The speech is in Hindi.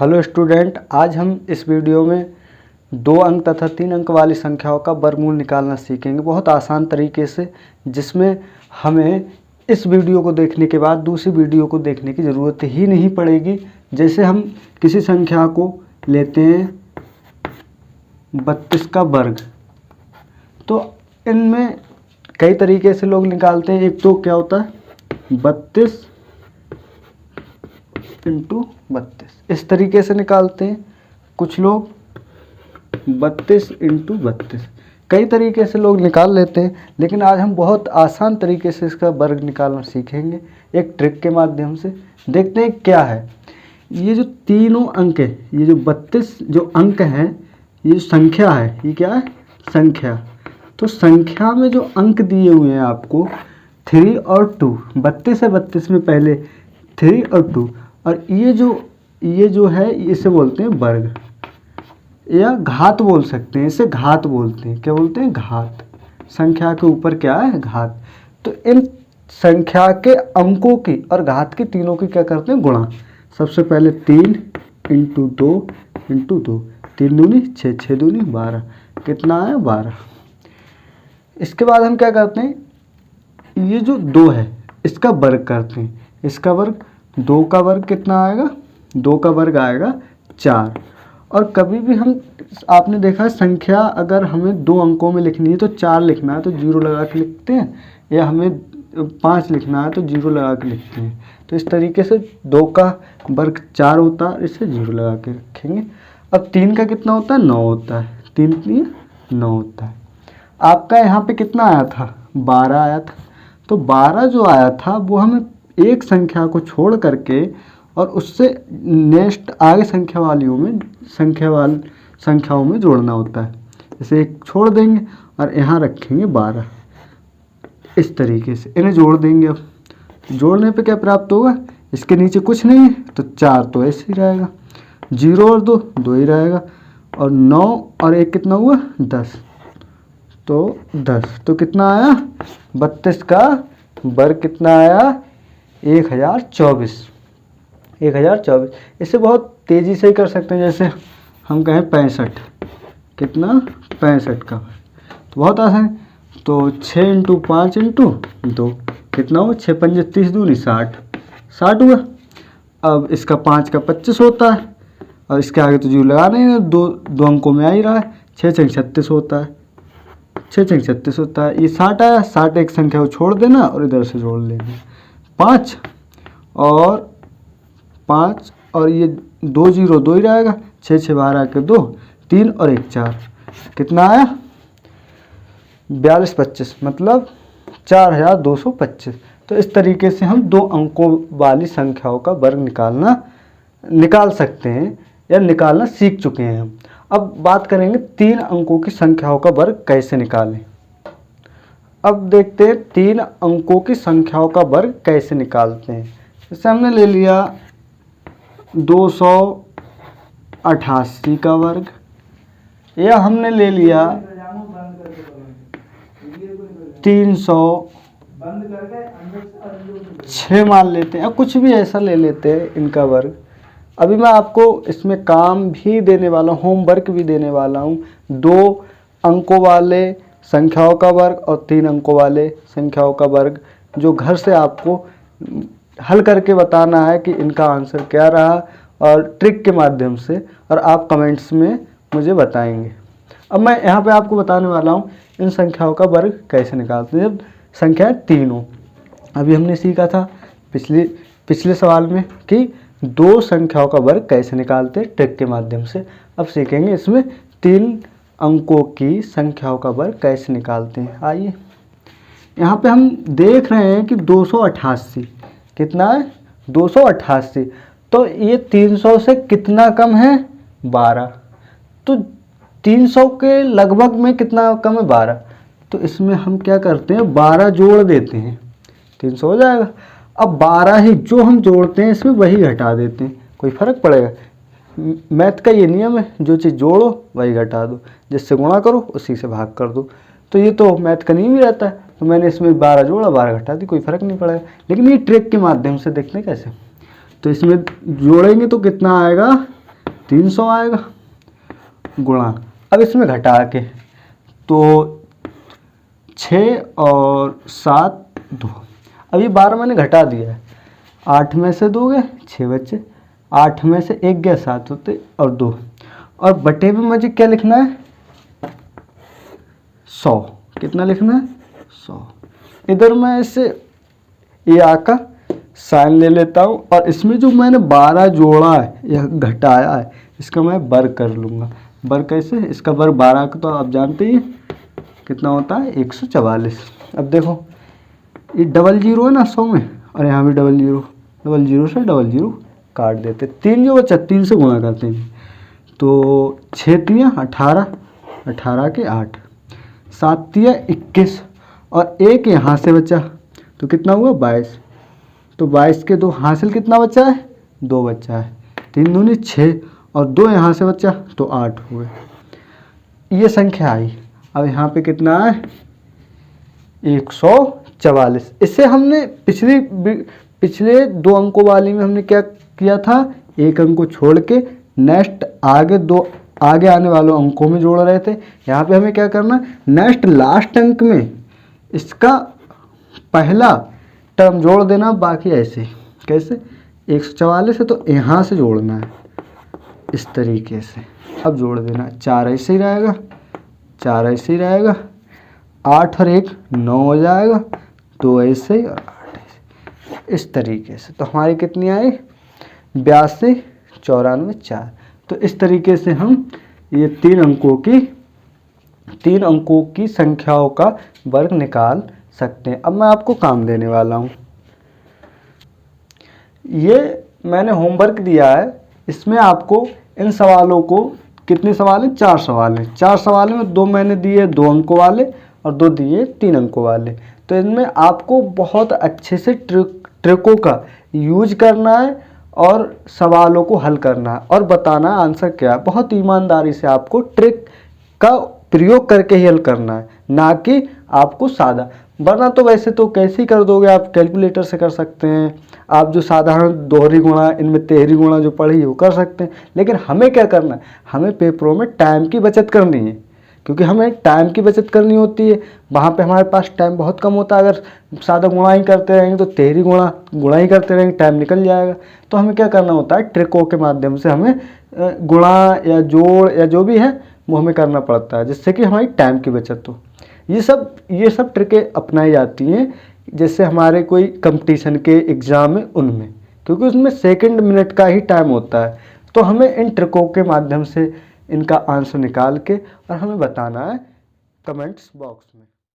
हेलो स्टूडेंट, आज हम इस वीडियो में 2 अंक तथा 3 अंक वाली संख्याओं का वर्गमूल निकालना सीखेंगे बहुत आसान तरीके से, जिसमें हमें इस वीडियो को देखने के बाद दूसरी वीडियो को देखने की ज़रूरत ही नहीं पड़ेगी। जैसे हम किसी संख्या को लेते हैं 32 का वर्ग, तो इनमें कई तरीके से लोग निकालते हैं। एक तो क्या होता है 32 × 32, इस तरीके से निकालते हैं। कुछ लोग 32 × 32, कई तरीके से लोग निकाल लेते हैं, लेकिन आज हम बहुत आसान तरीके से इसका वर्ग निकालना सीखेंगे एक ट्रिक के माध्यम से। देखते हैं क्या है ये जो तीनों अंक है, ये जो 32 जो अंक हैं, ये संख्या है, ये क्या है संख्या। तो संख्या में जो अंक दिए हुए हैं आपको 3 और 2, 32 है, 32 में पहले 3 और 2, और ये जो है इसे बोलते हैं वर्ग या घात बोल सकते हैं। इसे घात बोलते हैं। क्या बोलते हैं? घात। संख्या के ऊपर क्या है? घात। तो इन संख्या के अंकों की और घात की तीनों की क्या करते हैं? गुणा। सबसे पहले 3 × 2 × 2, 3 दूनी 6, 6 दूनी 12, कितना है 12। इसके बाद हम क्या करते हैं, ये जो 2 है इसका वर्ग करते हैं। इसका वर्ग, 2 का वर्ग कितना आएगा? 2 का वर्ग आएगा 4। और कभी भी हम, आपने देखा है संख्या अगर हमें 2 अंकों में लिखनी है तो 4 लिखना है तो 0 लगा के लिखते हैं, या हमें 5 लिखना है तो 0 लगा के लिखते हैं। तो इस तरीके से 2 का वर्ग 4 होता है, इसे 0 लगा के रखेंगे। अब 3 का कितना होता है? 9 होता है। 3 कितनी है? 9 होता है। आपका यहाँ पे कितना आया था? 12 आया था। तो 12 जो आया था वो हमें एक संख्या को छोड़ करके और उससे नेक्स्ट आगे संख्याओं में जोड़ना होता है। जैसे एक छोड़ देंगे और यहाँ रखेंगे 12, इस तरीके से इन्हें जोड़ देंगे। अब जोड़ने पे क्या प्राप्त होगा? इसके नीचे कुछ नहीं है तो 4 तो ऐसे ही रहेगा, 0 और 2 2 ही रहेगा, और 9 और 1 कितना हुआ? 10। तो 10 तो कितना आया? 32 का वर्ग कितना आया? 1024। 1024। इसे बहुत तेज़ी से ही कर सकते हैं। जैसे हम कहें 65, कितना? 65 का, तो बहुत आसान है। तो 6 × 5 × 2 कितना हुआ? 6 पंजे 30 दूनी 60, 60 हुआ। अब इसका 5 का 25 होता है, और इसके आगे तो 0 लगाना ही है, दो अंकों में आ ही रहा है। 6 × 36 होता है, 6 × 36 होता है। ये 60 आया, 60 एक संख्या को छोड़ देना और इधर से जोड़ लेना। 5 और ये 2 0 2 ही रहेगा, 6 6 12 के 2, 3 और 1 4, कितना आया? 42 25, मतलब 4225। तो इस तरीके से हम 2 अंकों वाली संख्याओं का वर्ग निकाल सकते हैं या निकालना सीख चुके हैं हम। अब बात करेंगे 3 अंकों की संख्याओं का वर्ग कैसे निकालें। अब देखते हैं 3 अंकों की संख्याओं का वर्ग कैसे निकालते हैं। जैसे हमने ले लिया 288 का वर्ग, या हमने ले लिया 306 मान लेते हैं, या कुछ भी ऐसा ले लेते हैं इनका वर्ग। अभी मैं आपको इसमें काम भी देने वाला हूँ, होमवर्क भी देने वाला हूँ। 2 अंकों वाले संख्याओं का वर्ग और 3 अंकों वाले संख्याओं का वर्ग, जो घर से आपको हल करके बताना है कि इनका आंसर क्या रहा, और ट्रिक के माध्यम से, और आप कमेंट्स में मुझे बताएंगे। अब मैं यहाँ पे आपको बताने वाला हूँ इन संख्याओं का वर्ग कैसे निकालते हैं। जब संख्या 3 हो, अभी हमने सीखा था पिछले सवाल में कि 2 संख्याओं का वर्ग कैसे निकालते हैं ट्रिक के माध्यम से। अब सीखेंगे इसमें 3 अंकों की संख्याओं का वर्ग कैसे निकालते हैं। आइए, यहाँ पे हम देख रहे हैं कि 288 कितना है? 288। तो ये 300 से कितना कम है? 12। तो 300 के लगभग में कितना कम है? 12। तो इसमें हम क्या करते हैं, 12 जोड़ देते हैं, 300 हो जाएगा। अब 12 ही जो हम जोड़ते हैं इसमें वही घटा देते हैं, कोई फ़र्क पड़ेगा? मैथ का ये नियम है, जो चीज़ जोड़ो वही घटा दो, जिससे गुणा करो उसी से भाग कर दो। तो ये तो मैथ का नियम ही रहता है। तो मैंने इसमें 12 जोड़ा, 12 घटा दी, कोई फ़र्क नहीं पड़ेगा। लेकिन ये ट्रिक के माध्यम से देखते हैं कैसे। तो इसमें जोड़ेंगे तो कितना आएगा? 300 आएगा गुणा, अब इसमें घटा के तो 6 और 7 2, अब ये 12 मैंने घटा दिया है, 8 में से 2 गए 6 बचे, 8 में से 1 गया 7 होते और 2, और बटे में मुझे क्या लिखना है 100, कितना लिखना है 100। इधर मैं इसे ए आ का साइन ले लेता हूँ और इसमें जो मैंने 12 जोड़ा है या घटाया है इसका मैं वर्ग कर लूँगा। वर्ग कैसे, इसका वर्ग 12 का तो आप जानते ही कितना होता है 144। अब देखो ये डबल जीरो है ना 100 में, और यहाँ भी डबल जीरो, डबल जीरो से डबल जीरो काट देते, 3 जो बचा 3 से गुणा करते हैं तो 6 तिया 18, 18 के 8, 7 तिया 21 और 1 यहाँ से बचा तो कितना हुआ 22, तो 22 के 2 हासिल कितना बचा है 2 बचा है, 3 दूनी 6 और 2 यहाँ से बचा तो 8 हुए, ये संख्या आई। अब यहाँ पे कितना है 144। इससे हमने पिछले 2 अंकों वाली में हमने क्या किया था, एक अंक को छोड़ के नेक्स्ट आगे आने वालों अंकों में जोड़ रहे थे। यहाँ पे हमें क्या करना, नेक्स्ट लास्ट अंक में इसका पहला टर्म जोड़ देना, बाकी ऐसे कैसे 144 है तो यहाँ से जोड़ना है इस तरीके से, अब जोड़ देना, 4 ऐसे ही रहेगा, 4 ऐसे ही रहेगा, 8 और 1 9 हो जाएगा, 2 ऐसे ही और 8 ऐसे, इस तरीके से। तो हमारी कितनी आई 82 94 4। तो इस तरीके से हम ये 3 अंकों की संख्याओं का वर्ग निकाल सकते हैं। अब मैं आपको काम देने वाला हूँ, ये मैंने होमवर्क दिया है, इसमें आपको इन सवालों को, कितने सवाल हैं 4 सवाल हैं, 4 सवाल में 2 मैंने दिए 2 अंकों वाले और 2 दिए 3 अंकों वाले। तो इनमें आपको बहुत अच्छे से ट्रिकों का यूज करना है और सवालों को हल करना है और बताना है आंसर क्या है। बहुत ईमानदारी से आपको ट्रिक का प्रयोग करके ही हल करना है, ना कि आपको सादा, वरना तो वैसे तो कैसे ही कर दोगे आप, कैलकुलेटर से कर सकते हैं आप, जो साधारण दोहरी गुणा इनमें तेहरी गुणा जो पढ़ी वो कर सकते हैं। लेकिन हमें क्या करना है, हमें पेपरों में टाइम की बचत करनी है, क्योंकि हमें टाइम की बचत करनी होती है, वहाँ पे हमारे पास टाइम बहुत कम होता है। अगर सादा गुणा ही करते रहेंगे तो तेहरी गुणा ही करते रहेंगे, टाइम निकल जाएगा। तो हमें क्या करना होता है, ट्रिकों के माध्यम से हमें गुणा या जोड़ या जो भी है वो हमें करना पड़ता है, जिससे कि हमारी टाइम की बचत हो। ये सब ट्रिकें अपनाई जाती हैं जैसे हमारे कोई कंपटीशन के एग्ज़ाम है उनमें, क्योंकि उसमें सेकंड मिनट का ही टाइम होता है। तो हमें इन ट्रिकों के माध्यम से इनका आंसर निकाल के और हमें बताना है कमेंट्स बॉक्स में।